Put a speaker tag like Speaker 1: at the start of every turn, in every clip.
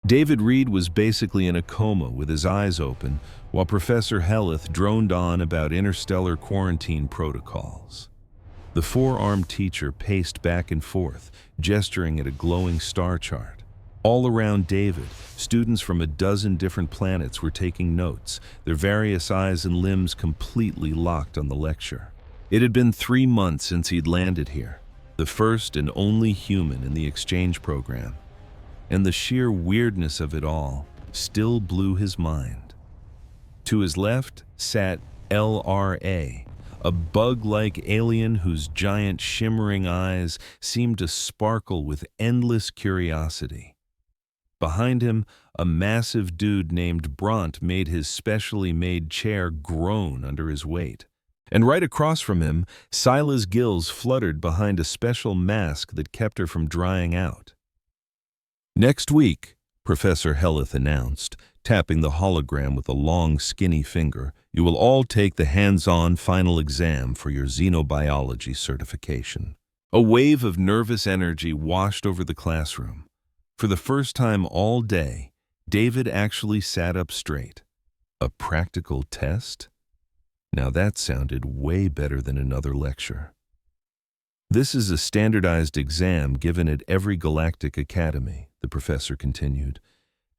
Speaker 1: David Reed was basically in a coma with his eyes open while Professor Helleth droned on about interstellar quarantine protocols. The four-armed teacher paced back and forth, gesturing at a glowing star chart. All around David, students from a dozen different planets were taking notes, their various eyes and limbs completely locked on the lecture. It had been 3 months since he'd landed here, the first and only human in the exchange program. And the sheer weirdness of it all still blew his mind. To his left sat LRA, a bug-like alien whose giant shimmering eyes seemed to sparkle with endless curiosity. Behind him, a massive dude named Bront made his specially made chair groan under his weight. And right across from him, Sila's gills fluttered behind a special mask that kept her from drying out. "Next week," Professor Helleth announced, tapping the hologram with a long, skinny finger, "you will all take the hands-on final exam for your xenobiology certification." A wave of nervous energy washed over the classroom. For the first time all day, David actually sat up straight. A practical test? Now that sounded way better than another lecture. "This is a standardized exam given at every galactic academy," the professor continued.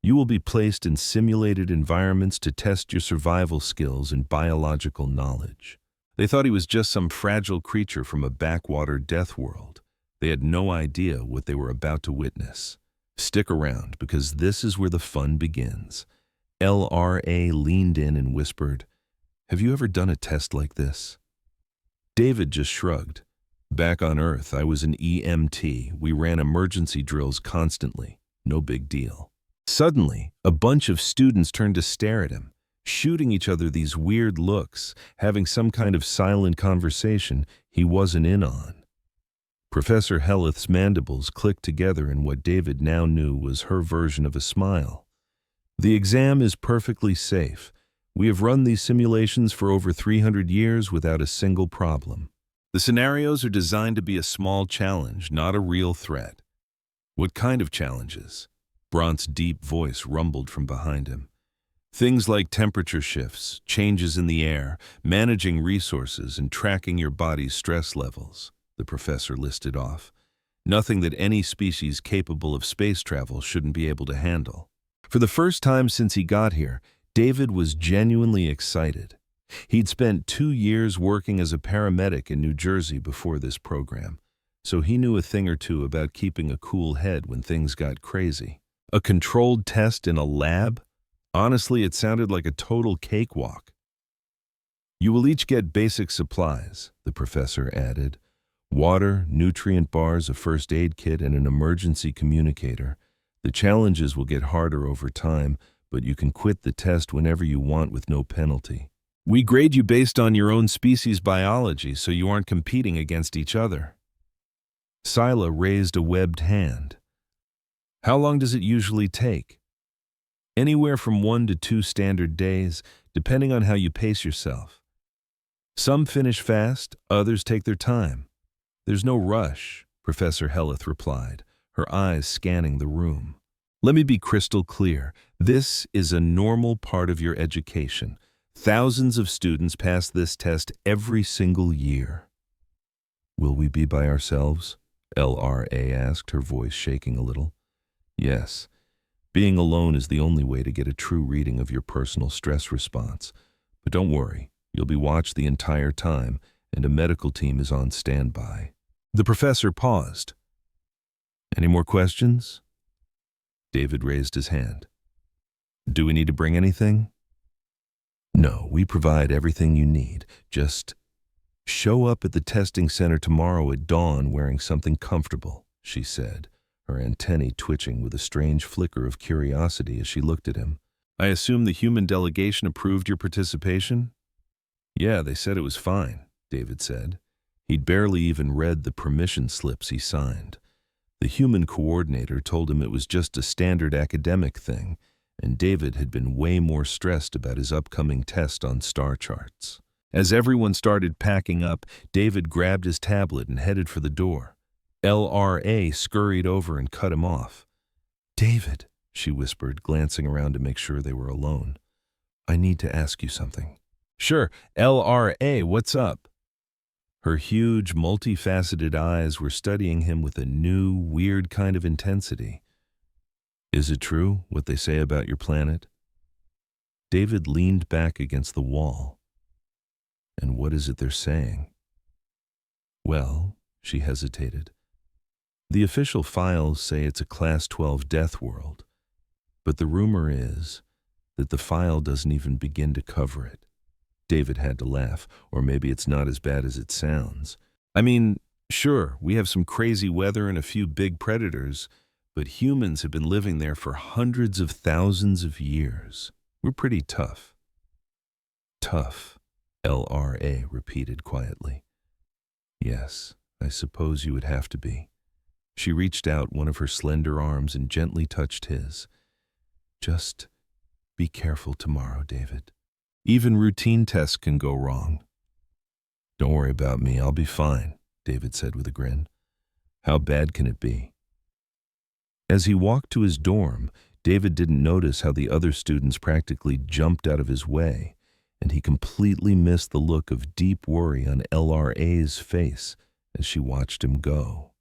Speaker 1: "You will be placed in simulated environments to test your survival skills and biological knowledge." They thought he was just some fragile creature from a backwater death world. They had no idea what they were about to witness. "Stick around, because this is where the fun begins." LRA leaned in and whispered, "Have you ever done a test like this?" David just shrugged. "Back on Earth, I was an EMT. We ran emergency drills constantly. No big deal." Suddenly, a bunch of students turned to stare at him, shooting each other these weird looks, having some kind of silent conversation he wasn't in on. Professor Helleth's mandibles clicked together in what David now knew was her version of a smile. "The exam is perfectly safe. We have run these simulations for over 300 years without a single problem. The scenarios are designed to be a small challenge, not a real threat." "What kind of challenges?" Bront's deep voice rumbled from behind him. "Things like temperature shifts, changes in the air, managing resources, and tracking your body's stress levels," the professor listed off. "Nothing that any species capable of space travel shouldn't be able to handle." For the first time since he got here, David was genuinely excited. He'd spent 2 years working as a paramedic in New Jersey before this program, so he knew a thing or two about keeping a cool head when things got crazy. A controlled test in a lab? Honestly, it sounded like a total cakewalk. "You will each get basic supplies," the professor added. "Water, nutrient bars, a first aid kit, and an emergency communicator. The challenges will get harder over time, but you can quit the test whenever you want with no penalty. We grade you based on your own species biology, so you aren't competing against each other." Sila raised a webbed hand. "How long does it usually take?" "Anywhere from 1 to 2 standard days, depending on how you pace yourself. Some finish fast, others take their time. There's no rush," Professor Helleth replied, her eyes scanning the room. "Let me be crystal clear. This is a normal part of your education. Thousands of students pass this test every single year." "Will we be by ourselves?" LRA asked, her voice shaking a little. "Yes. Being alone is the only way to get a true reading of your personal stress response. But don't worry, you'll be watched the entire time, and a medical team is on standby." The professor paused. "Any more questions?" David raised his hand. "Do we need to bring anything?" "No, we provide everything you need. Just show up at the testing center tomorrow at dawn wearing something comfortable," she said, her antennae twitching with a strange flicker of curiosity as she looked at him. "I assume the human delegation approved your participation?" "Yeah, they said it was fine," David said. He'd barely even read the permission slips he signed. The human coordinator told him it was just a standard academic thing, and David had been way more stressed about his upcoming test on star charts. As everyone started packing up, David grabbed his tablet and headed for the door. LRA scurried over and cut him off. "David," she whispered, glancing around to make sure they were alone. "I need to ask you something." "Sure, LRA, what's up?" Her huge, multifaceted eyes were studying him with a new, weird kind of intensity. "Is it true, what they say about your planet?" David leaned back against the wall. "And what is it they're saying?" "Well," she hesitated, "the official files say it's a Class 12 death world, but the rumor is that the file doesn't even begin to cover it." David had to laugh. "Or maybe it's not as bad as it sounds. I mean, sure, we have some crazy weather and a few big predators, but humans have been living there for hundreds of thousands of years. We're pretty tough." "Tough," LRA repeated quietly. "Yes, I suppose you would have to be." She reached out one of her slender arms and gently touched his. "Just be careful tomorrow, David. Even routine tests can go wrong." "Don't worry about me, I'll be fine," David said with a grin. "How bad can it be?" As he walked to his dorm, David didn't notice how the other students practically jumped out of his way, and he completely missed the look of deep worry on LRA's face as she watched him go.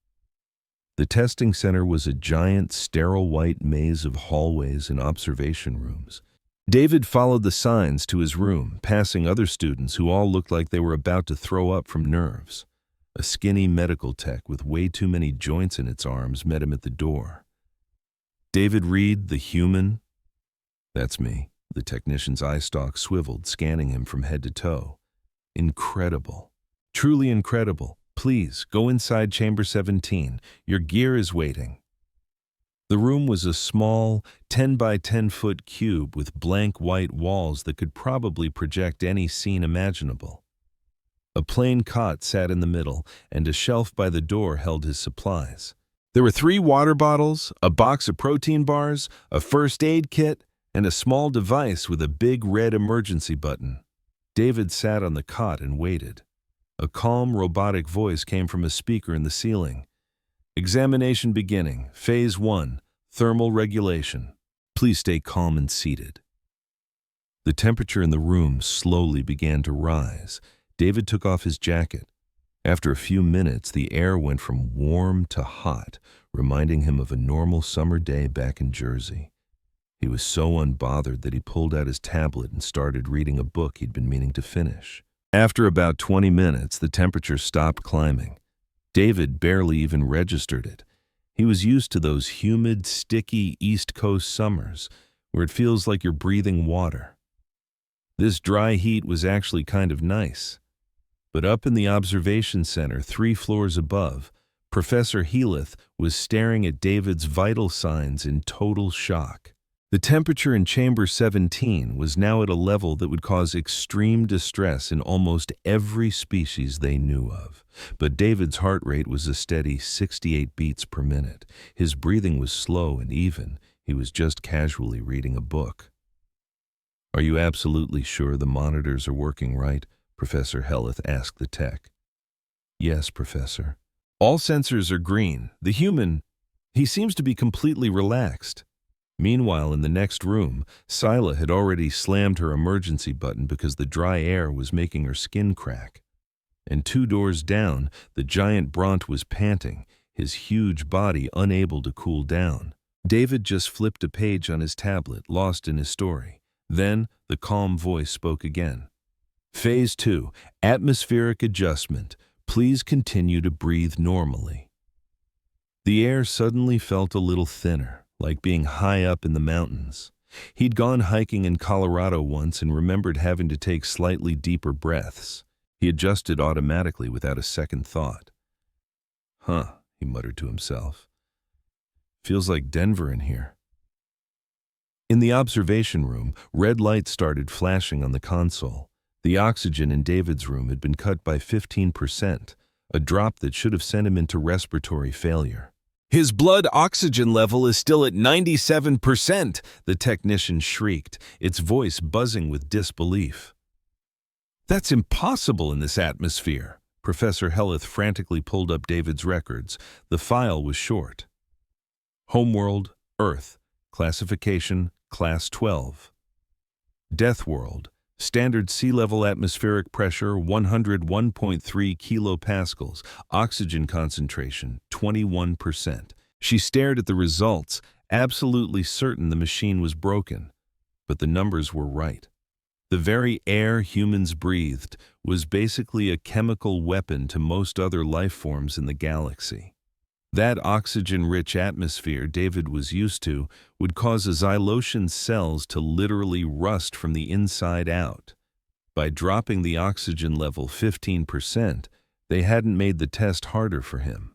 Speaker 1: The testing center was a giant, sterile white maze of hallways and observation rooms. David followed the signs to his room, passing other students who all looked like they were about to throw up from nerves. A skinny medical tech with way too many joints in its arms met him at the door. "David Reed, the human?" "That's me." The technician's eye stalk swiveled, scanning him from head to toe. "Incredible. Truly incredible. Please, go inside Chamber 17. Your gear is waiting." The room was a small, 10 by 10-foot cube with blank white walls that could probably project any scene imaginable. A plain cot sat in the middle, and a shelf by the door held his supplies. There were 3 water bottles, a box of protein bars, a first aid kit, and a small device with a big red emergency button. David sat on the cot and waited. A calm, robotic voice came from a speaker in the ceiling. "Examination beginning. Phase 1. Thermal regulation. Please stay calm and seated." The temperature in the room slowly began to rise. David took off his jacket. After a few minutes, the air went from warm to hot, reminding him of a normal summer day back in Jersey. He was so unbothered that he pulled out his tablet and started reading a book he'd been meaning to finish. After about 20 minutes, the temperature stopped climbing. David barely even registered it. He was used to those humid, sticky East Coast summers where it feels like you're breathing water. This dry heat was actually kind of nice. But up in the observation center, 3 floors above, Professor Heath was staring at David's vital signs in total shock. The temperature in Chamber 17 was now at a level that would cause extreme distress in almost every species they knew of. But David's heart rate was a steady 68 beats per minute. His breathing was slow and even. He was just casually reading a book. "Are you absolutely sure the monitors are working right?" Professor Heath asked the tech. "Yes, Professor. All sensors are green. The human, he seems to be completely relaxed." Meanwhile, in the next room, Scylla had already slammed her emergency button because the dry air was making her skin crack. And 2 doors down, the giant Bront was panting, his huge body unable to cool down. David just flipped a page on his tablet, lost in his story. Then the calm voice spoke again. "Phase 2, atmospheric adjustment. Please continue to breathe normally." The air suddenly felt a little thinner, like being high up in the mountains. He'd gone hiking in Colorado once and remembered having to take slightly deeper breaths. He adjusted automatically without a second thought. "Huh," he muttered to himself. "Feels like Denver in here." In the observation room, red lights started flashing on the console. The oxygen in David's room had been cut by 15%, a drop that should have sent him into respiratory failure. "His blood oxygen level is still at 97%, the technician shrieked, its voice buzzing with disbelief. "That's impossible in this atmosphere." Professor Heath frantically pulled up David's records. The file was short. "Homeworld, Earth, Classification, Class 12. Deathworld, standard sea level atmospheric pressure 101.3 kilopascals, oxygen concentration 21%. She stared at the results, absolutely certain the machine was broken. But the numbers were right. The very air humans breathed was basically a chemical weapon to most other life forms in the galaxy. That oxygen-rich atmosphere David was used to would cause a Xylotian's cells to literally rust from the inside out. By dropping the oxygen level 15%, they hadn't made the test harder for him.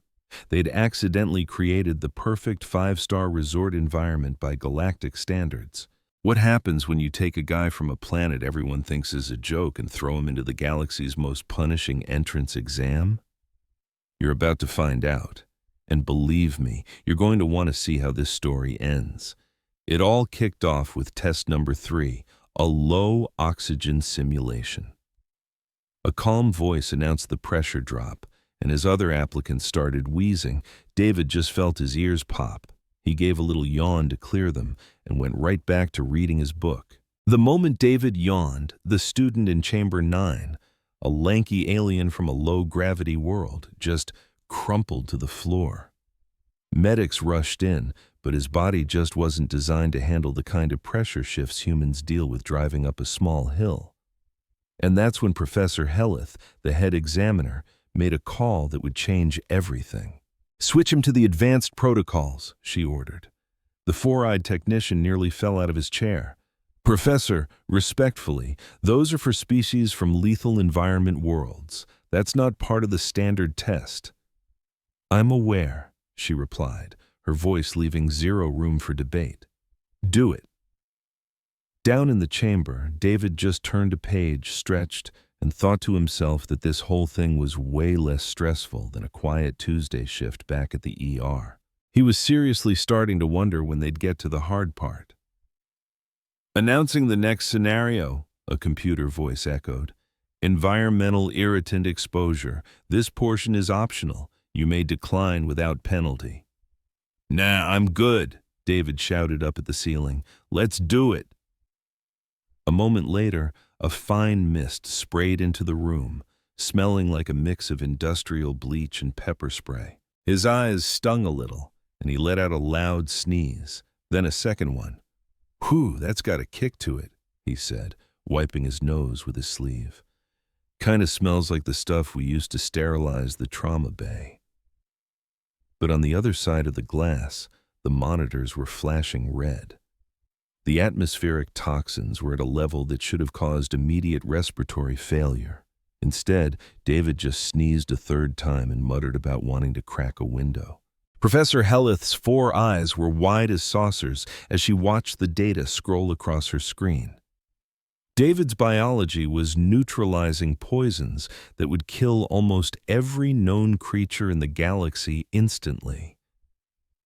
Speaker 1: They'd accidentally created the perfect 5-star resort environment by galactic standards. What happens when you take a guy from a planet everyone thinks is a joke and throw him into the galaxy's most punishing entrance exam? You're about to find out. And believe me, you're going to want to see how this story ends. It all kicked off with test number 3, a low oxygen simulation. A calm voice announced the pressure drop, and as other applicants started wheezing, David just felt his ears pop. He gave a little yawn to clear them and went right back to reading his book. The moment David yawned, the student in Chamber 9, a lanky alien from a low-gravity world, just crumpled to the floor. Medics rushed in, but his body just wasn't designed to handle the kind of pressure shifts humans deal with driving up a small hill. And that's when Professor Helleth, the head examiner, made a call that would change everything. "Switch him to the advanced protocols," she ordered. The four-eyed technician nearly fell out of his chair. "Professor, respectfully, those are for species from lethal environment worlds. That's not part of the standard test." "I'm aware," she replied, her voice leaving zero room for debate. "Do it." Down in the chamber, David just turned a page, stretched, and thought to himself that this whole thing was way less stressful than a quiet Tuesday shift back at the ER. He was seriously starting to wonder when they'd get to the hard part. "Announcing the next scenario," a computer voice echoed. "Environmental irritant exposure. This portion is optional. You may decline without penalty." "Nah, I'm good," David shouted up at the ceiling. "Let's do it." A moment later, a fine mist sprayed into the room, smelling like a mix of industrial bleach and pepper spray. His eyes stung a little, and he let out a loud sneeze, then a second one. "Whew, that's got a kick to it," he said, wiping his nose with his sleeve. "Kinda smells like the stuff we used to sterilize the trauma bay." But on the other side of the glass, the monitors were flashing red. The atmospheric toxins were at a level that should have caused immediate respiratory failure. Instead, David just sneezed a third time and muttered about wanting to crack a window. Professor Helleth's 4 eyes were wide as saucers as she watched the data scroll across her screen. David's biology was neutralizing poisons that would kill almost every known creature in the galaxy instantly.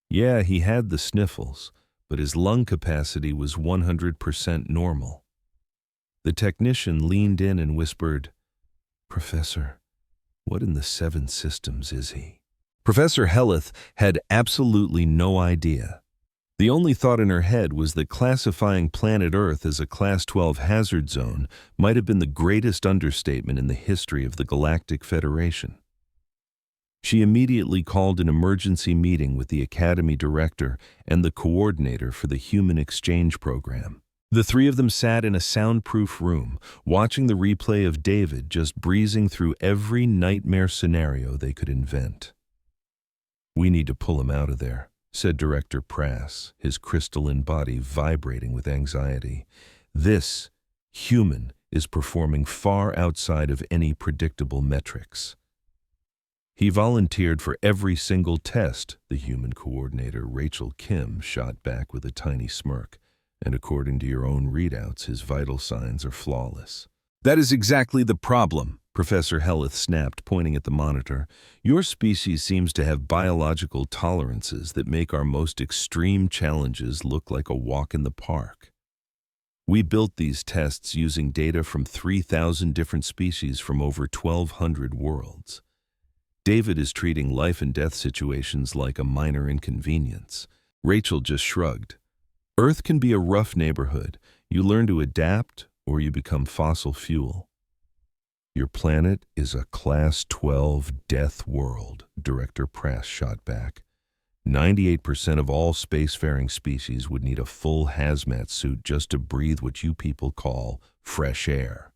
Speaker 1: Yeah, he had the sniffles, but his lung capacity was 100% normal. The technician leaned in and whispered, "Professor, what in the 7 systems is he?" Professor Helleth had absolutely no idea. The only thought in her head was that classifying planet Earth as a Class 12 hazard zone might have been the greatest understatement in the history of the Galactic Federation. She immediately called an emergency meeting with the Academy Director and the coordinator for the Human Exchange Program. The 3 of them sat in a soundproof room, watching the replay of David just breezing through every nightmare scenario they could invent. "We need to pull him out of there," said Director Prass, his crystalline body vibrating with anxiety. "This human is performing far outside of any predictable metrics." "He volunteered for every single test," the human coordinator, Rachel Kim, shot back with a tiny smirk. "And according to your own readouts, his vital signs are flawless." "That is exactly the problem," Professor Helleth snapped, pointing at the monitor. "Your species seems to have biological tolerances that make our most extreme challenges look like a walk in the park. We built these tests using data from 3,000 different species from over 1,200 worlds. David is treating life and death situations like a minor inconvenience." Rachel just shrugged. Earth can be a rough neighborhood. You learn to adapt or you become fossil fuel. Your planet is a Class 12 death world, Director Prass shot back. 98% of all spacefaring species would need a full hazmat suit just to breathe what you people call fresh air.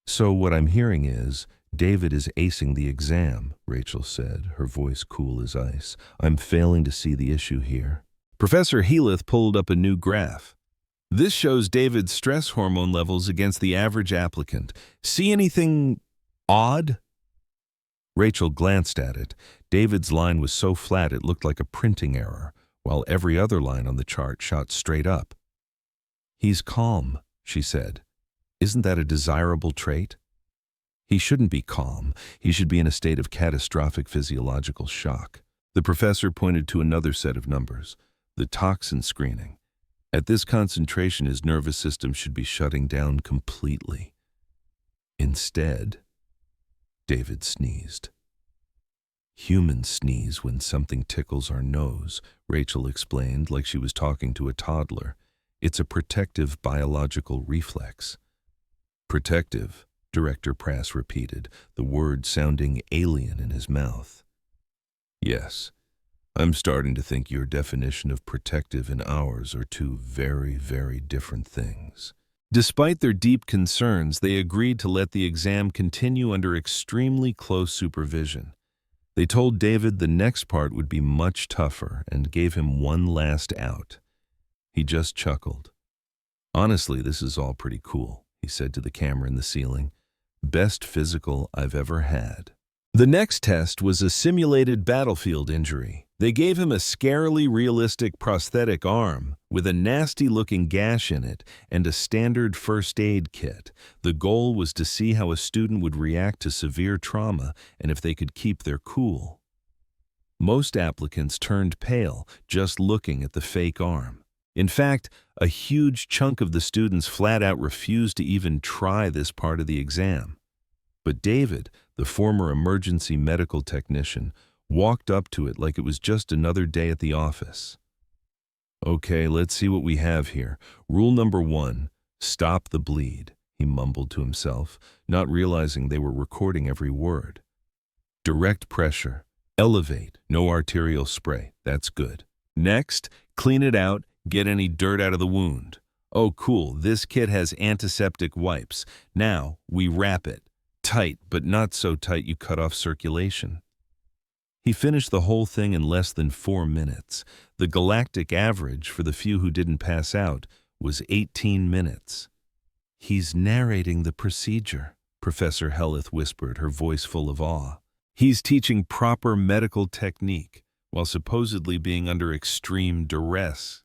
Speaker 1: So what I'm hearing is, David is acing the exam, Rachel said, her voice cool as ice. I'm failing to see the issue here. Professor Heath pulled up a new graph. This shows David's stress hormone levels against the average applicant. See anything odd? Rachel glanced at it. David's line was so flat it looked like a printing error, while every other line on the chart shot straight up. He's calm, she said. Isn't that a desirable trait? He shouldn't be calm. He should be in a state of catastrophic physiological shock. The professor pointed to another set of numbers, the toxin screening. At this concentration, his nervous system should be shutting down completely. Instead, David sneezed. Humans sneeze when something tickles our nose, Rachel explained like she was talking to a toddler. It's a protective biological reflex. Protective, Director Prass repeated, the word sounding alien in his mouth. Yes, I'm starting to think your definition of protective and ours are two very, very different things. Despite their deep concerns, they agreed to let the exam continue under extremely close supervision. They told David the next part would be much tougher and gave him one last out. He just chuckled. Honestly, this is all pretty cool, he said to the camera in the ceiling. Best physical I've ever had. The next test was a simulated battlefield injury. They gave him a scarily realistic prosthetic arm with a nasty-looking gash in it and a standard first aid kit. The goal was to see how a student would react to severe trauma and if they could keep their cool. Most applicants turned pale just looking at the fake arm. In fact, a huge chunk of the students flat out refused to even try this part of the exam. But David, the former emergency medical technician, walked up to it like it was just another day at the office. Okay, let's see what we have here. Rule number 1, stop the bleed, he mumbled to himself, not realizing they were recording every word. Direct pressure, elevate, no arterial spray, that's good. Next, clean it out, get any dirt out of the wound. Oh cool, this kit has antiseptic wipes. Now, we wrap it. Tight, but not so tight you cut off circulation. He finished the whole thing in less than 4 minutes. The galactic average for the few who didn't pass out was 18 minutes. He's narrating the procedure, Professor Heath whispered, her voice full of awe. He's teaching proper medical technique while supposedly being under extreme duress.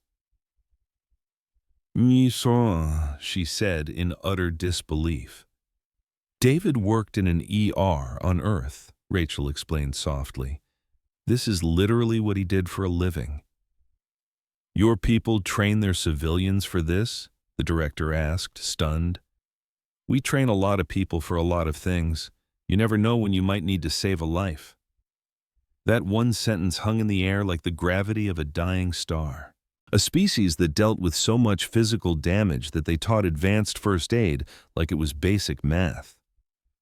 Speaker 1: "Me saw," she said in utter disbelief. David worked in an ER on Earth, Rachel explained softly. This is literally what he did for a living. Your people train their civilians for this? The director asked, stunned. We train a lot of people for a lot of things. You never know when you might need to save a life. That one sentence hung in the air like the gravity of a dying star. A species that dealt with so much physical damage that they taught advanced first aid like it was basic math.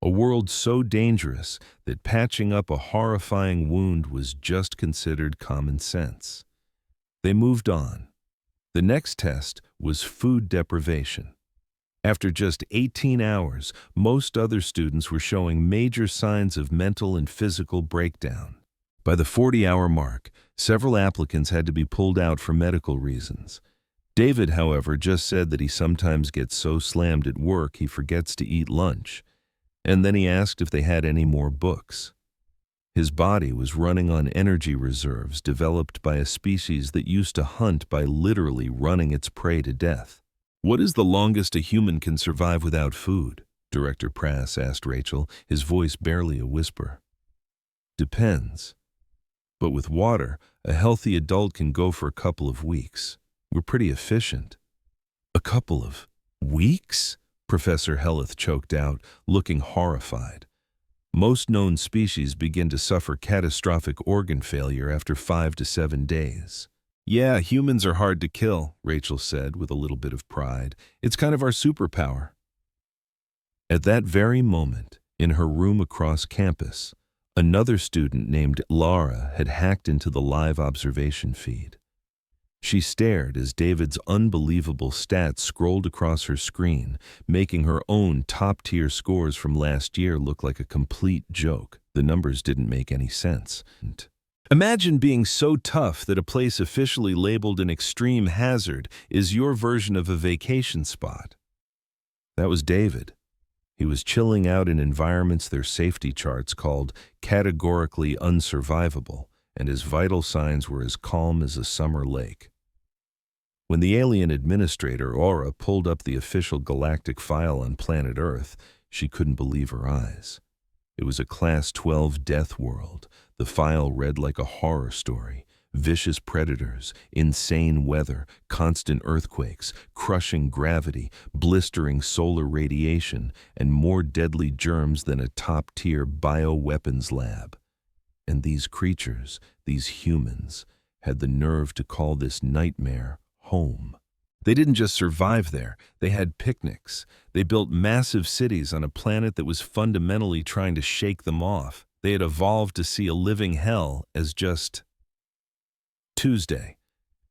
Speaker 1: A world so dangerous that patching up a horrifying wound was just considered common sense. They moved on. The next test was food deprivation. After just 18 hours, most other students were showing major signs of mental and physical breakdown. By the 40-hour mark, several applicants had to be pulled out for medical reasons. David, however, just said that he sometimes gets so slammed at work he forgets to eat lunch. And then he asked if they had any more books. His body was running on energy reserves developed by a species that used to hunt by literally running its prey to death. What is the longest a human can survive without food? Director Prass asked Rachel, his voice barely a whisper. Depends. But with water, a healthy adult can go for a couple of weeks. We're pretty efficient. A couple of weeks? Professor Heath choked out, looking horrified. Most known species begin to suffer catastrophic organ failure after 5 to 7 days. Yeah, humans are hard to kill, Rachel said with a little bit of pride. It's kind of our superpower. At that very moment, in her room across campus, another student named Laura had hacked into the live observation feed. She stared as David's unbelievable stats scrolled across her screen, making her own top-tier scores from last year look like a complete joke. The numbers didn't make any sense. Imagine being so tough that a place officially labeled an extreme hazard is your version of a vacation spot. That was David. He was chilling out in environments their safety charts called categorically unsurvivable, and his vital signs were as calm as a summer lake. When the alien administrator, Aura, pulled up the official galactic file on planet Earth, she couldn't believe her eyes. It was a Class 12 death world. The file read like a horror story. Vicious predators, insane weather, constant earthquakes, crushing gravity, blistering solar radiation, and more deadly germs than a top-tier bioweapons lab. And these creatures, these humans, had the nerve to call this nightmare home. They didn't just survive there, they had picnics. They built massive cities on a planet that was fundamentally trying to shake them off. They had evolved to see a living hell as just Tuesday.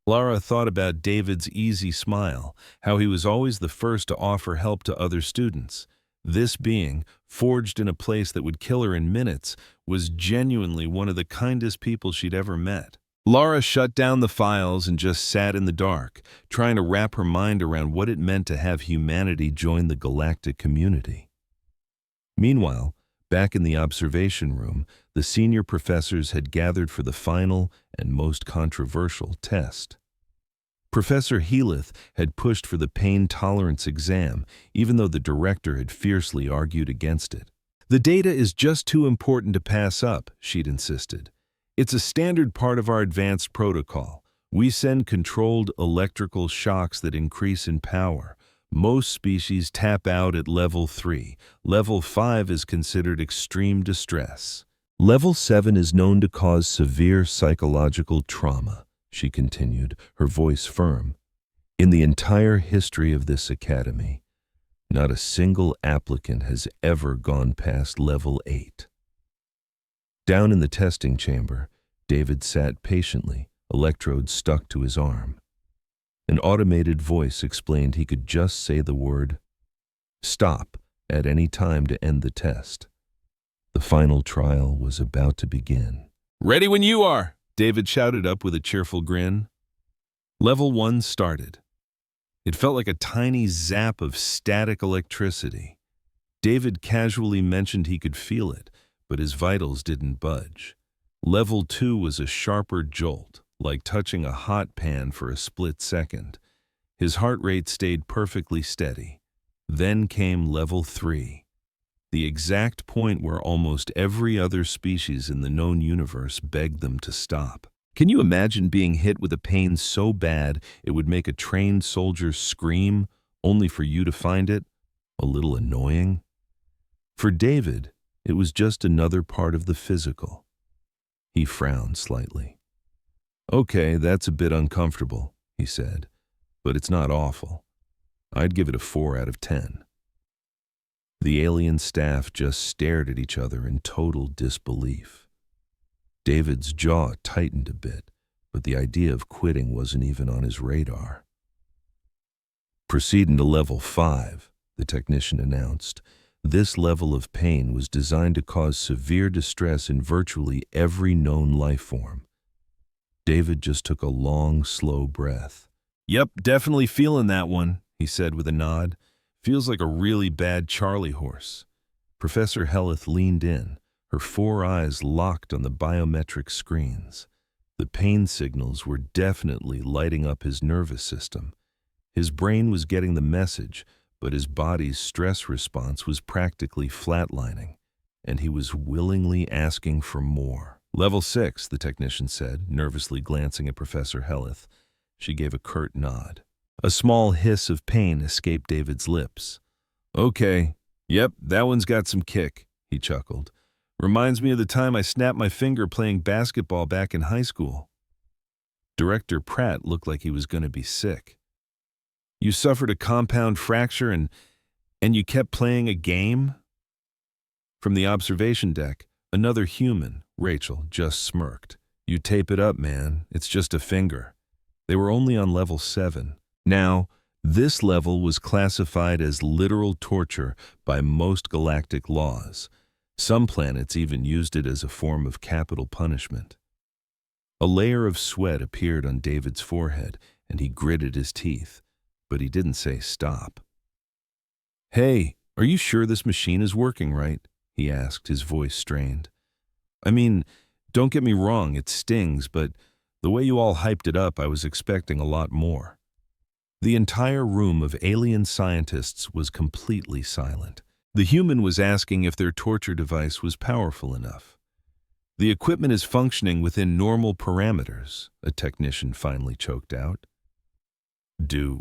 Speaker 1: Lara thought about David's easy smile, how he was always the first to offer help to other students. This being, forged in a place that would kill her in minutes, was genuinely one of the kindest people she'd ever met. Lara shut down the files and just sat in the dark, trying to wrap her mind around what it meant to have humanity join the galactic community. Meanwhile, back in the observation room, the senior professors had gathered for the final and most controversial test. Professor Healyth had pushed for the pain tolerance exam, even though the director had fiercely argued against it. The data is just too important to pass up, she'd insisted. It's a standard part of our advanced protocol. We send controlled electrical shocks that increase in power. Most species tap out at level 3. Level 5 is considered extreme distress. Level 7 is known to cause severe psychological trauma, she continued, her voice firm. In the entire history of this academy, not a single applicant has ever gone past level 8. Down in the testing chamber, David sat patiently, electrodes stuck to his arm. An automated voice explained he could just say the word "stop" at any time to end the test. The final trial was about to begin. "Ready when you are," David shouted up with a cheerful grin. Level 1 started. It felt like a tiny zap of static electricity. David casually mentioned he could feel it, but his vitals didn't budge. Level 2 was a sharper jolt, like touching a hot pan for a split second. His heart rate stayed perfectly steady. Then came Level 3, the exact point where almost every other species in the known universe begged them to stop. Can you imagine being hit with a pain so bad it would make a trained soldier scream, only for you to find it a little annoying? For David, it was just another part of the physical. He frowned slightly. "Okay, that's a bit uncomfortable," he said, "but it's not awful. I'd give it a 4 out of 10. The alien staff just stared at each other in total disbelief. David's jaw tightened a bit, but the idea of quitting wasn't even on his radar. "Proceeding to level 5, the technician announced. This level of pain was designed to cause severe distress in virtually every known life form. David just took a long, slow breath. "Yep, definitely feeling that one," he said with a nod. "Feels like a really bad Charlie horse." Professor Healyth leaned in, her 4 eyes locked on the biometric screens. The pain signals were definitely lighting up his nervous system. His brain was getting the message, but his body's stress response was practically flatlining, and he was willingly asking for more. "Level 6, the technician said, nervously glancing at Professor Healyth. She gave a curt nod. A small hiss of pain escaped David's lips. "Okay, yep, that one's got some kick," he chuckled. "Reminds me of the time I snapped my finger playing basketball back in high school." Director Pratt looked like he was going to be sick. You suffered a compound fracture and you kept playing a game? From the observation deck, another human, Rachel, just smirked. You tape it up, man. It's just a finger. They were only on level 7. Now, this level was classified as literal torture by most galactic laws. Some planets even used it as a form of capital punishment. A layer of sweat appeared on David's forehead, and he gritted his teeth, but he didn't say stop. Hey, are you sure this machine is working right? He asked, his voice strained. I mean, don't get me wrong, it stings, but the way you all hyped it up, I was expecting a lot more. The entire room of alien scientists was completely silent. The human was asking if their torture device was powerful enough. The equipment is functioning within normal parameters, a technician finally choked out. Do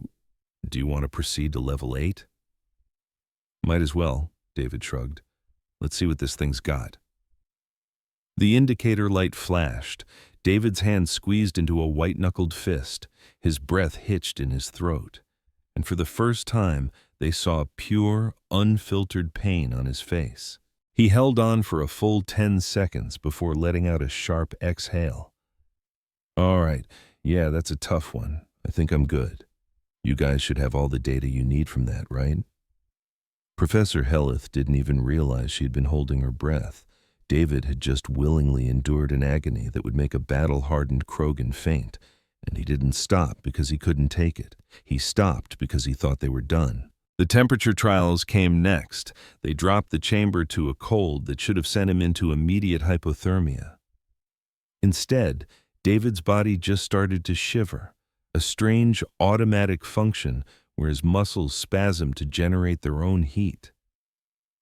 Speaker 1: you want to proceed to level 8? Might as well, David shrugged. Let's see what this thing's got. The indicator light flashed. David's hand squeezed into a white-knuckled fist. His breath hitched in his throat. And for the first time, they saw pure, unfiltered pain on his face. He held on for a full 10 seconds before letting out a sharp exhale. All right, yeah, that's a tough one. I think I'm good. You guys should have all the data you need from that, right? Professor Helleth didn't even realize she'd been holding her breath. David had just willingly endured an agony that would make a battle-hardened Krogan faint, and he didn't stop because he couldn't take it. He stopped because he thought they were done. The temperature trials came next. They dropped the chamber to a cold that should have sent him into immediate hypothermia. Instead, David's body just started to shiver, a strange automatic function where his muscles spasmed to generate their own heat.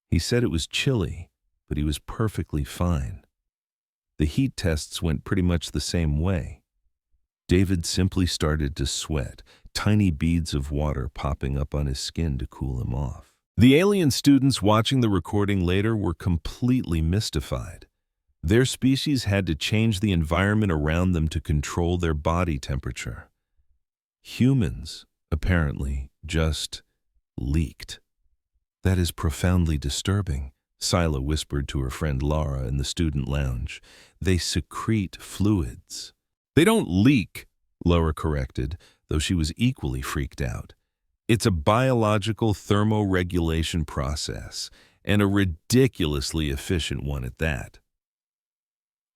Speaker 1: He said it was chilly, but he was perfectly fine. The heat tests went pretty much the same way. David simply started to sweat, tiny beads of water popping up on his skin to cool him off. The alien students watching the recording later were completely mystified. Their species had to change the environment around them to control their body temperature. Humans, apparently, just leaked. That is profoundly disturbing, Sila whispered to her friend Laura in the student lounge. They secrete fluids. They don't leak, Laura corrected, though she was equally freaked out. It's a biological thermoregulation process, and a ridiculously efficient one at that.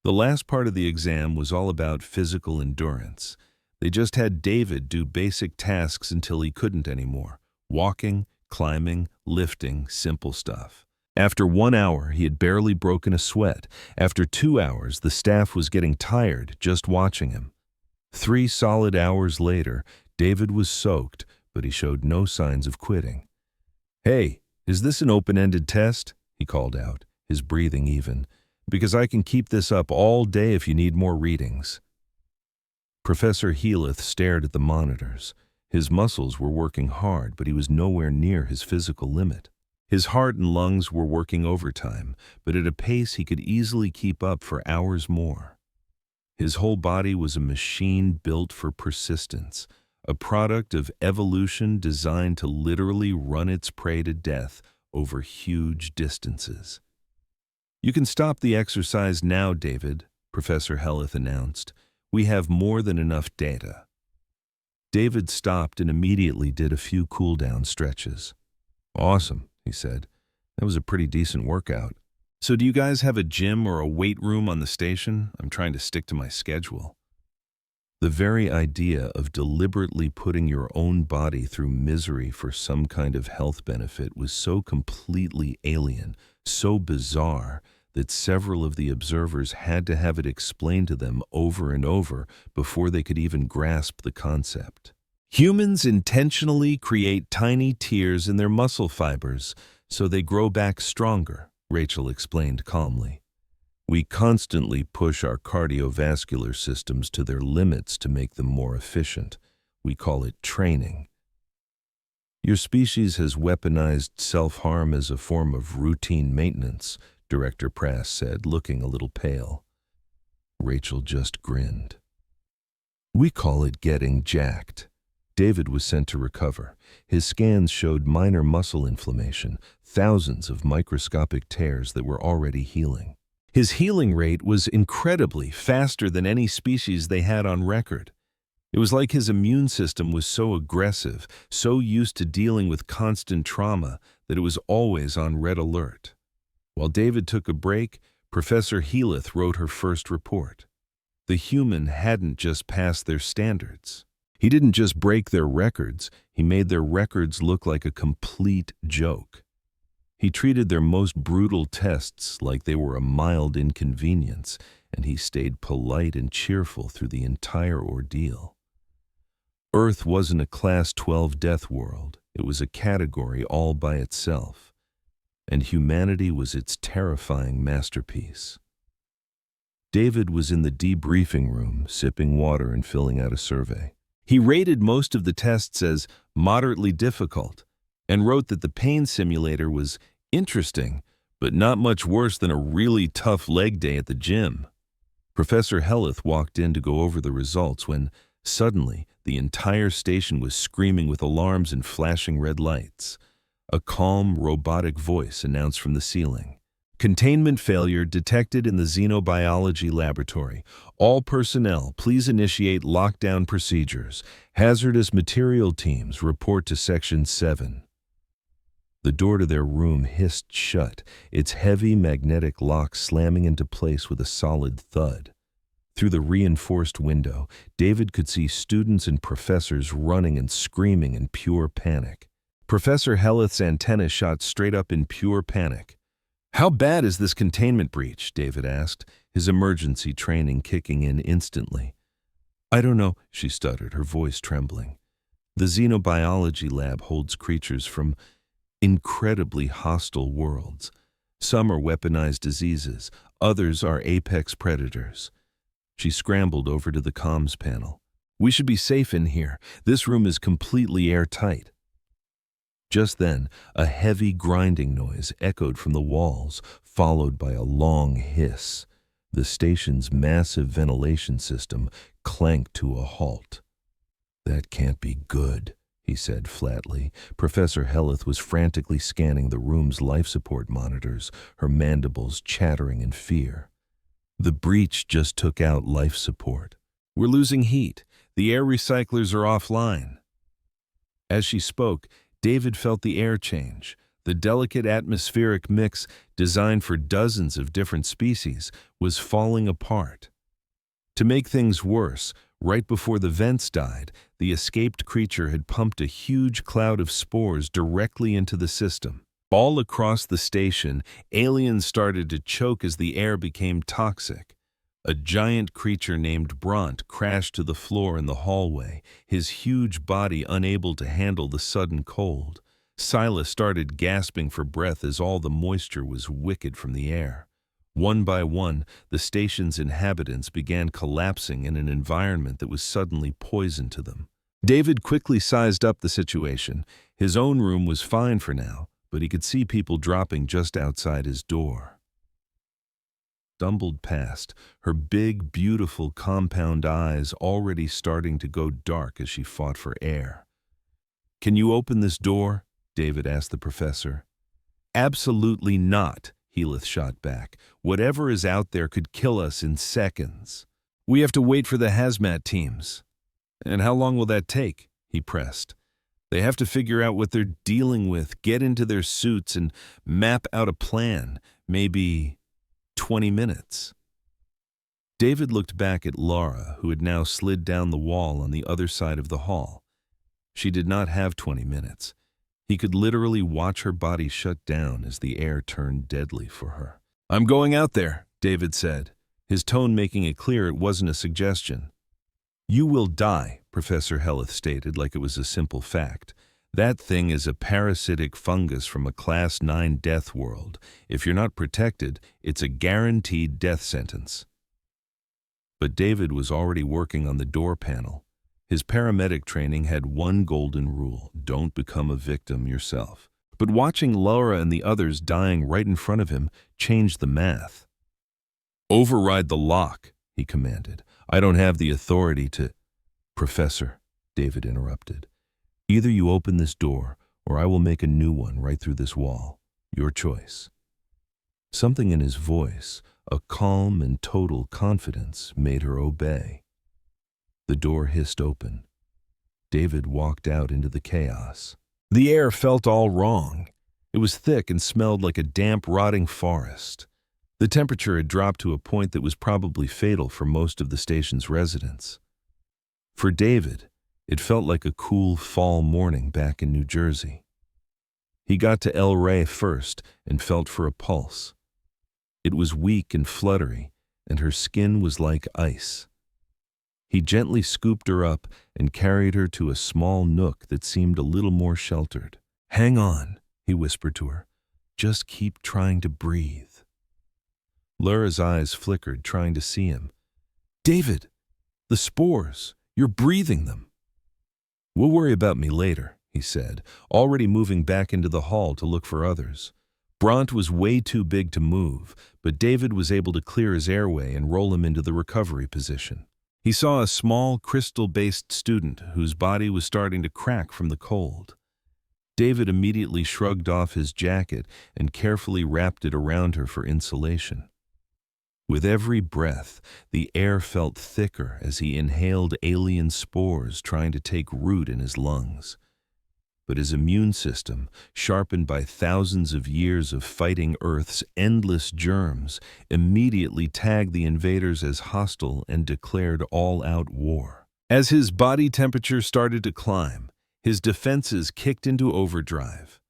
Speaker 1: The last part of the exam was all about physical endurance. They just had David do basic tasks until he couldn't anymore. Walking, climbing, lifting, simple stuff. After 1 hour, he had barely broken a sweat. After 2 hours, the staff was getting tired just watching him. 3 solid hours later, David was soaked, but he showed no signs of quitting. Hey, is this an open-ended test? He called out, his breathing even. Because I can keep this up all day if you need more readings. Professor Healeth stared at the monitors. His muscles were working hard, but he was nowhere near his physical limit. His heart and lungs were working overtime, but at a pace he could easily keep up for hours more. His whole body was a machine built for persistence, a product of evolution designed to literally run its prey to death over huge distances. You can stop the exercise now, David, Professor Helleth announced. We have more than enough data. David stopped and immediately did a few cool-down stretches. Awesome, he said. That was a pretty decent workout. So do you guys have a gym or a weight room on the station? I'm trying to stick to my schedule. The very idea of deliberately putting your own body through misery for some kind of health benefit was so completely alien, so bizarre, that several of the observers had to have it explained to them over and over before they could even grasp the concept. Humans intentionally create tiny tears in their muscle fibers so they grow back stronger, Rachel explained calmly. We constantly push our cardiovascular systems to their limits to make them more efficient. We call it training. Your species has weaponized self-harm as a form of routine maintenance, Director Prass said, looking a little pale. Rachel just grinned. We call it getting jacked. David was sent to recover. His scans showed minor muscle inflammation, thousands of microscopic tears that were already healing. His healing rate was incredibly faster than any species they had on record. It was like his immune system was so aggressive, so used to dealing with constant trauma, that it was always on red alert. While David took a break, Professor Healyth wrote her first report. The human hadn't just passed their standards. He didn't just break their records, he made their records look like a complete joke. He treated their most brutal tests like they were a mild inconvenience, and he stayed polite and cheerful through the entire ordeal. Earth wasn't a Class 12 death world, it was a category all by itself, and humanity was its terrifying masterpiece. David was in the debriefing room, sipping water and filling out a survey. He rated most of the tests as moderately difficult and wrote that the pain simulator was interesting, but not much worse than a really tough leg day at the gym. Professor Healyth walked in to go over the results when, suddenly, the entire station was screaming with alarms and flashing red lights. A calm, robotic voice announced from the ceiling. Containment failure detected in the xenobiology laboratory. All personnel, please initiate lockdown procedures. Hazardous material teams report to Section 7. The door to their room hissed shut, its heavy magnetic lock slamming into place with a solid thud. Through the reinforced window, David could see students and professors running and screaming in pure panic. Professor Healyth's antenna shot straight up in pure panic. "How bad is this containment breach?" David asked, his emergency training kicking in instantly. "I don't know," she stuttered, her voice trembling. "The xenobiology lab holds creatures from incredibly hostile worlds. Some are weaponized diseases, others are apex predators." She scrambled over to the comms panel. "We should be safe in here. This room is completely airtight." Just then, a heavy grinding noise echoed from the walls, followed by a long hiss. The station's massive ventilation system clanked to a halt. "That can't be good," he said flatly. Professor Healyth was frantically scanning the room's life support monitors, her mandibles chattering in fear. "The breach just took out life support. We're losing heat. The air recyclers are offline." As she spoke, David felt the air change. The delicate atmospheric mix, designed for dozens of different species, was falling apart. To make things worse, right before the vents died, the escaped creature had pumped a huge cloud of spores directly into the system. All across the station, aliens started to choke as the air became toxic. A giant creature named Bront crashed to the floor in the hallway, his huge body unable to handle the sudden cold. Silas started gasping for breath as all the moisture was wicked from the air. One by one, the station's inhabitants began collapsing in an environment that was suddenly poison to them. David quickly sized up the situation. His own room was fine for now, but he could see people dropping just outside his door. Stumbled past, her big, beautiful compound eyes already starting to go dark as she fought for air. "Can you open this door?" David asked the professor. "Absolutely not," Healyth shot back. "Whatever is out there could kill us in seconds. We have to wait for the hazmat teams." "And how long will that take?" he pressed. "They have to figure out what they're dealing with, get into their suits, and map out a plan. Maybe 20 minutes. David looked back at Laura, who had now slid down the wall on the other side of the hall. She did not have 20 minutes. He could literally watch her body shut down as the air turned deadly for her. "I'm going out there," David said, his tone making it clear it wasn't a suggestion. "You will die," Professor Healyth stated like it was a simple fact. "That thing is a parasitic fungus from a Class 9 death world. If you're not protected, it's a guaranteed death sentence." But David was already working on the door panel. His paramedic training had one golden rule: don't become a victim yourself. But watching Laura and the others dying right in front of him changed the math. "Override the lock," he commanded. "I don't have the authority to..." "Professor," David interrupted, "either you open this door, or I will make a new one right through this wall. Your choice." Something in his voice, a calm and total confidence, made her obey. The door hissed open. David walked out into the chaos. The air felt all wrong. It was thick and smelled like a damp, rotting forest. The temperature had dropped to a point that was probably fatal for most of the station's residents. For David, it felt like a cool fall morning back in New Jersey. He got to El Rey first and felt for a pulse. It was weak and fluttery, and her skin was like ice. He gently scooped her up and carried her to a small nook that seemed a little more sheltered. "Hang on," he whispered to her. "Just keep trying to breathe." Laura's eyes flickered, trying to see him. "David, the spores, you're breathing them." "We'll worry about me later," he said, already moving back into the hall to look for others. Bront was way too big to move, but David was able to clear his airway and roll him into the recovery position. He saw a small, crystal-based student whose body was starting to crack from the cold. David immediately shrugged off his jacket and carefully wrapped it around her for insulation. With every breath, the air felt thicker as he inhaled alien spores trying to take root in his lungs. But his immune system, sharpened by thousands of years of fighting Earth's endless germs, immediately tagged the invaders as hostile and declared all-out war. As his body temperature started to climb, his defenses kicked into overdrive.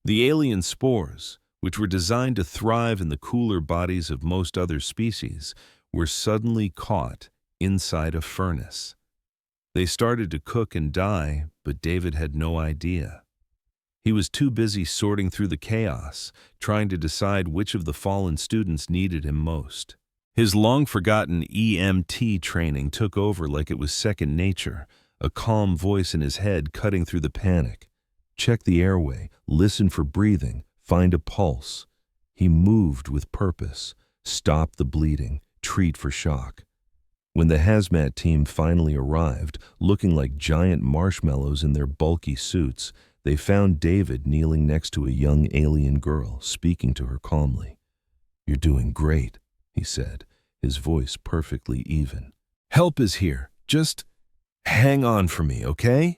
Speaker 1: The alien spores, which were designed to thrive in the cooler bodies of most other species, were suddenly caught inside a furnace. They started to cook and die, but David had no idea. He was too busy sorting through the chaos, trying to decide which of the fallen students needed him most. His long-forgotten EMT training took over like it was second nature, a calm voice in his head cutting through the panic. Check the airway, listen for breathing, find a pulse. He moved with purpose, stop the bleeding, treat for shock. When the hazmat team finally arrived, looking like giant marshmallows in their bulky suits, they found David kneeling next to a young alien girl, speaking to her calmly. "You're doing great," he said, his voice perfectly even. "Help is here. Just hang on for me, okay?"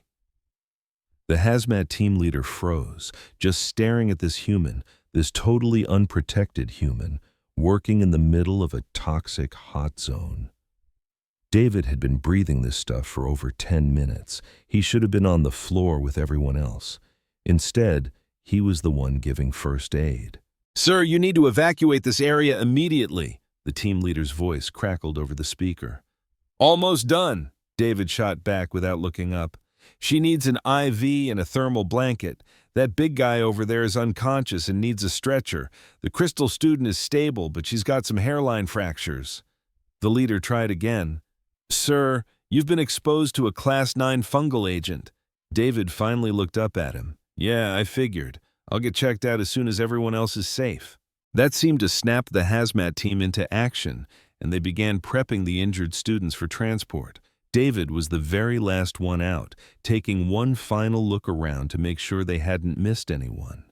Speaker 1: The hazmat team leader froze, just staring at this human, this totally unprotected human, working in the middle of a toxic hot zone. David had been breathing this stuff for over 10 minutes. He should have been on the floor with everyone else. Instead, he was the one giving first aid. "Sir, you need to evacuate this area immediately," the team leader's voice crackled over the speaker. "Almost done," David shot back without looking up. "She needs an IV and a thermal blanket. That big guy over there is unconscious and needs a stretcher. The crystal student is stable, but she's got some hairline fractures." The leader tried again. "Sir, you've been exposed to a Class 9 fungal agent." David finally looked up at him. "Yeah, I figured. I'll get checked out as soon as everyone else is safe." That seemed to snap the hazmat team into action, and they began prepping the injured students for transport. David was the very last one out, taking one final look around to make sure they hadn't missed anyone.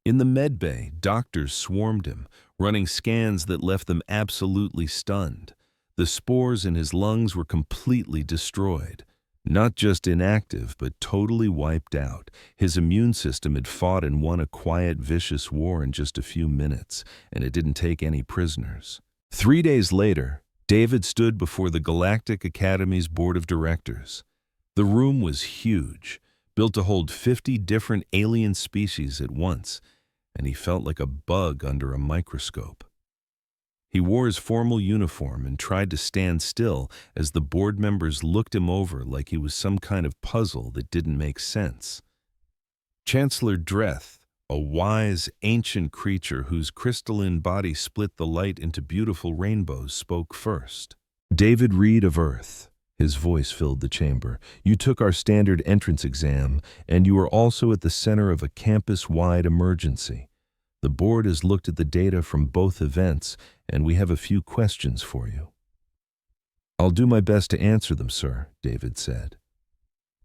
Speaker 1: In the med bay, doctors swarmed him, running scans that left them absolutely stunned. The spores in his lungs were completely destroyed. Not just inactive, but totally wiped out. His immune system had fought and won a quiet, vicious war in just a few minutes, and it didn't take any prisoners. 3 days later, David stood before the Galactic Academy's board of directors. The room was huge, built to hold 50 different alien species at once, and he felt like a bug under a microscope. He wore his formal uniform and tried to stand still as the board members looked him over like he was some kind of puzzle that didn't make sense. Chancellor Dreth, a wise, ancient creature whose crystalline body split the light into beautiful rainbows, spoke first. "David Reed of Earth," his voice filled the chamber, "you took our standard entrance exam, and you are also at the center of a campus-wide emergency. The board has looked at the data from both events, and we have a few questions for you." "I'll do my best to answer them, sir," David said.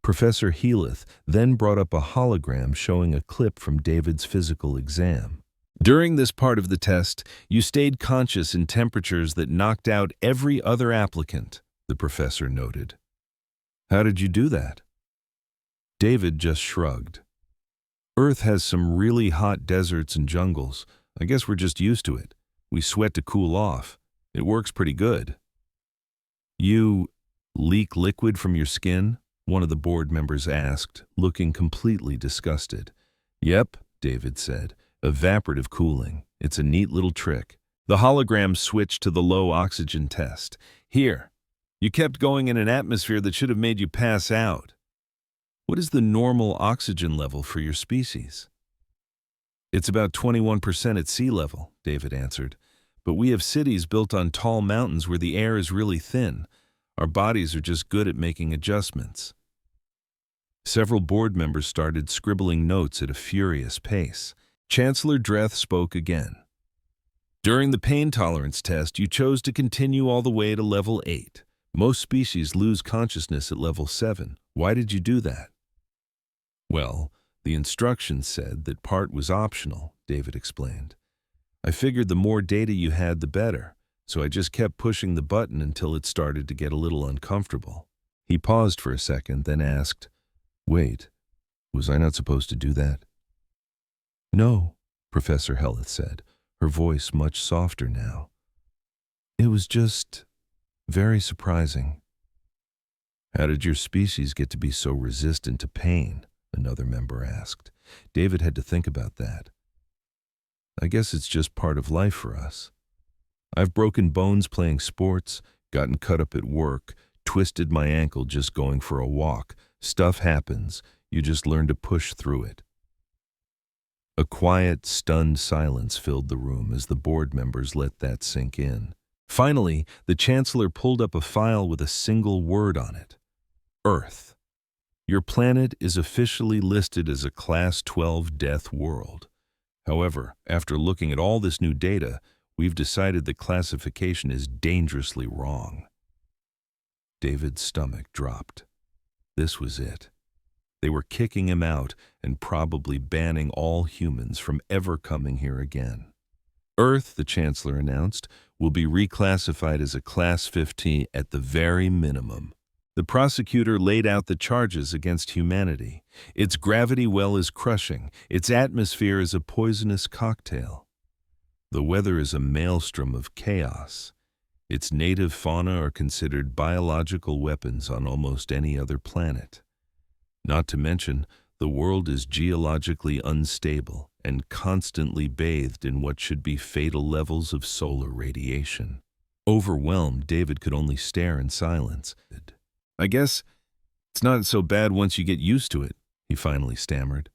Speaker 1: Professor Heath then brought up a hologram showing a clip from David's physical exam. "During this part of the test, you stayed conscious in temperatures that knocked out every other applicant," the professor noted. "How did you do that?" David just shrugged. "Earth has some really hot deserts and jungles. I guess we're just used to it. We sweat to cool off. It works pretty good." "You leak liquid from your skin?" one of the board members asked, looking completely disgusted. "Yep," David said. "Evaporative cooling. It's a neat little trick." The hologram switched to the low oxygen test. "Here, you kept going in an atmosphere that should have made you pass out. What is the normal oxygen level for your species?" "It's about 21% at sea level," David answered. "But we have cities built on tall mountains where the air is really thin. Our bodies are just good at making adjustments." Several board members started scribbling notes at a furious pace. Chancellor Dreth spoke again. "During the pain tolerance test, you chose to continue all the way to level 8. Most species lose consciousness at level 7. Why did you do that?" "Well, the instructions said that part was optional," David explained. "I figured the more data you had, the better, so I just kept pushing the button until it started to get a little uncomfortable." He paused for a second, then asked, "Wait, was I not supposed to do that?" "No," Professor Heath said, her voice much softer now. "It was just very surprising." "How did your species get to be so resistant to pain?" another member asked. David had to think about that. "I guess it's just part of life for us. I've broken bones playing sports, gotten cut up at work, twisted my ankle just going for a walk. Stuff happens. You just learn to push through it." A quiet, stunned silence filled the room as the board members let that sink in. Finally, the Chancellor pulled up a file with a single word on it. "Earth. Your planet is officially listed as a Class 12 death world. However, after looking at all this new data, we've decided the classification is dangerously wrong." David's stomach dropped. This was it. They were kicking him out and probably banning all humans from ever coming here again. "Earth," the Chancellor announced, "will be reclassified as a Class 15 at the very minimum." The prosecutor laid out the charges against humanity. Its gravity well is crushing. Its atmosphere is a poisonous cocktail. The weather is a maelstrom of chaos. Its native fauna are considered biological weapons on almost any other planet. Not to mention, the world is geologically unstable and constantly bathed in what should be fatal levels of solar radiation. Overwhelmed, David could only stare in silence. "I guess it's not so bad once you get used to it," he finally stammered.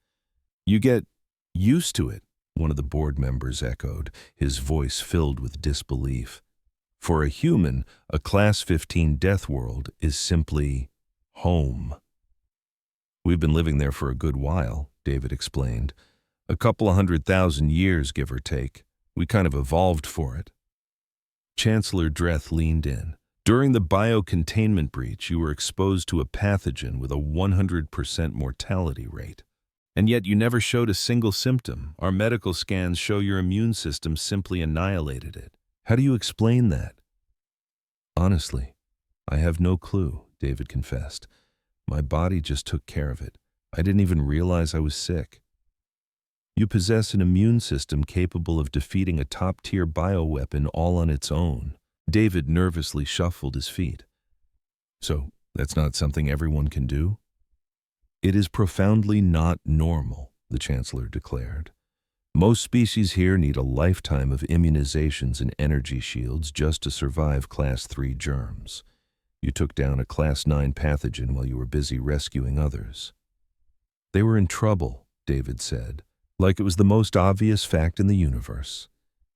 Speaker 1: "You get used to it," one of the board members echoed, his voice filled with disbelief. "For a human, a Class 15 death world is simply home." "We've been living there for a good while," David explained. "A couple of 100,000 years, give or take. We kind of evolved for it." Chancellor Dreth leaned in. "During the biocontainment breach, you were exposed to a pathogen with a 100% mortality rate. And yet you never showed a single symptom. Our medical scans show your immune system simply annihilated it. How do you explain that?" "Honestly, I have no clue," David confessed. "My body just took care of it. I didn't even realize I was sick." "You possess an immune system capable of defeating a top-tier bioweapon all on its own." David nervously shuffled his feet. "So, that's not something everyone can do?" "It is profoundly not normal," the Chancellor declared. "Most species here need a lifetime of immunizations and energy shields just to survive Class 3 germs. You took down a Class 9 pathogen while you were busy rescuing others." "They were in trouble," David said, like it was the most obvious fact in the universe.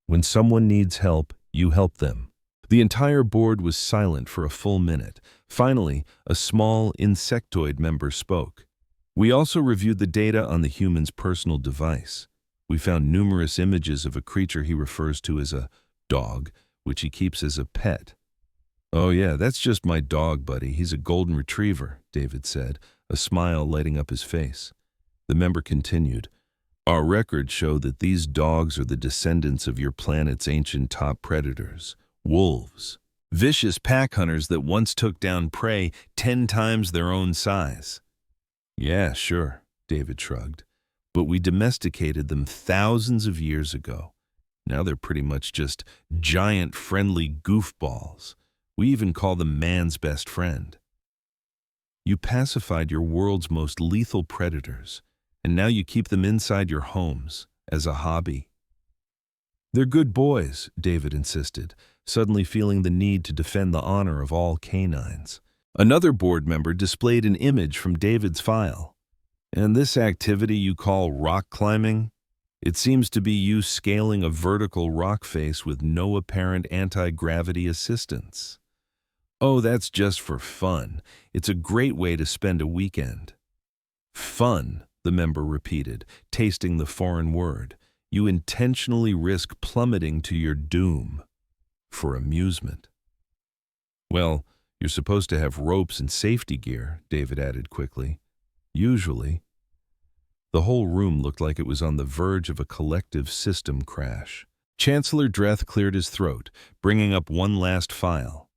Speaker 1: "When someone needs help, you help them." The entire board was silent for a full minute. Finally, a small insectoid member spoke. "We also reviewed the data on the human's personal device. We found numerous images of a creature he refers to as a dog, which he keeps as a pet. "Oh yeah, that's just my dog, buddy. He's a golden retriever," David said, a smile lighting up his face. The member continued, "Our records show that these dogs are the descendants of your planet's ancient top predators, wolves. Vicious pack hunters that once took down prey 10 times their own size." "Yeah, sure," David shrugged. "But we domesticated them thousands of years ago. Now they're pretty much just giant friendly goofballs. We even call them man's best friend. You pacified your world's most lethal predators, and now you keep them inside your homes as a hobby." "They're good boys," David insisted, suddenly feeling the need to defend the honor of all canines. Another board member displayed an image from David's file. "And this activity you call rock climbing? It seems to be you scaling a vertical rock face with no apparent anti-gravity assistance." "Oh, that's just for fun. It's a great way to spend a weekend." "Fun," the member repeated, tasting the foreign word. "You intentionally risk plummeting to your doom for amusement." "Well, you're supposed to have ropes and safety gear," David added quickly. "Usually." The whole room looked like it was on the verge of a collective system crash. Chancellor Dreth cleared his throat, bringing up one last file.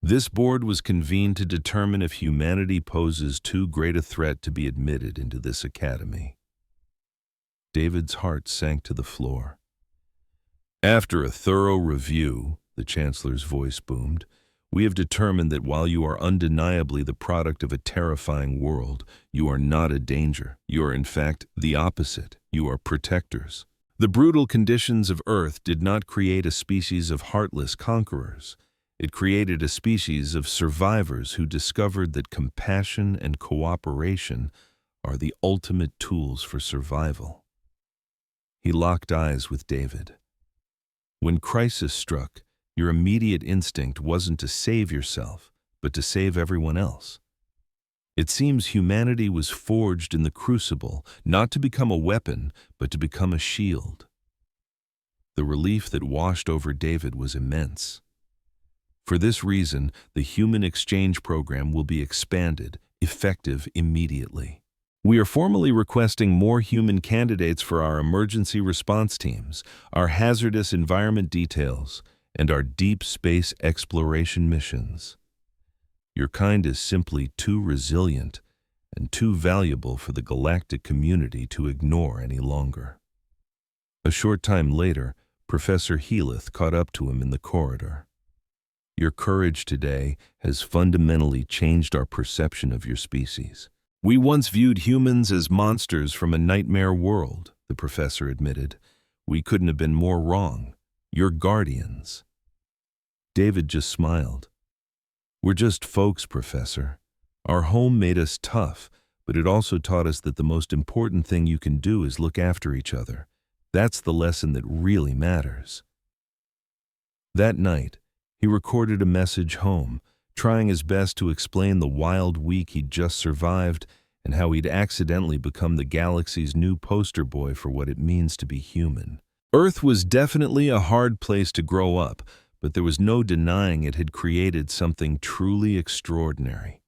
Speaker 1: "This board was convened to determine if humanity poses too great a threat to be admitted into this academy." David's heart sank to the floor. "After a thorough review," the Chancellor's voice boomed, "we have determined that while you are undeniably the product of a terrifying world, you are not a danger. You are in fact the opposite. You are protectors. The brutal conditions of Earth did not create a species of heartless conquerors. It created a species of survivors who discovered that compassion and cooperation are the ultimate tools for survival." He locked eyes with David. "When crisis struck, your immediate instinct wasn't to save yourself, but to save everyone else. It seems humanity was forged in the crucible, not to become a weapon, but to become a shield." The relief that washed over David was immense. "For this reason, the Human Exchange Program will be expanded, effective immediately. We are formally requesting more human candidates for our emergency response teams, our hazardous environment details, and our deep space exploration missions. Your kind is simply too resilient and too valuable for the galactic community to ignore any longer." A short time later, Professor Healyth caught up to him in the corridor. "Your courage today has fundamentally changed our perception of your species. We once viewed humans as monsters from a nightmare world," the professor admitted. "We couldn't have been more wrong. You're guardians." David just smiled. "We're just folks, Professor. Our home made us tough, but it also taught us that the most important thing you can do is look after each other. That's the lesson that really matters." That night, he recorded a message home, trying his best to explain the wild week he'd just survived and how he'd accidentally become the galaxy's new poster boy for what it means to be human. Earth was definitely a hard place to grow up, but there was no denying it had created something truly extraordinary.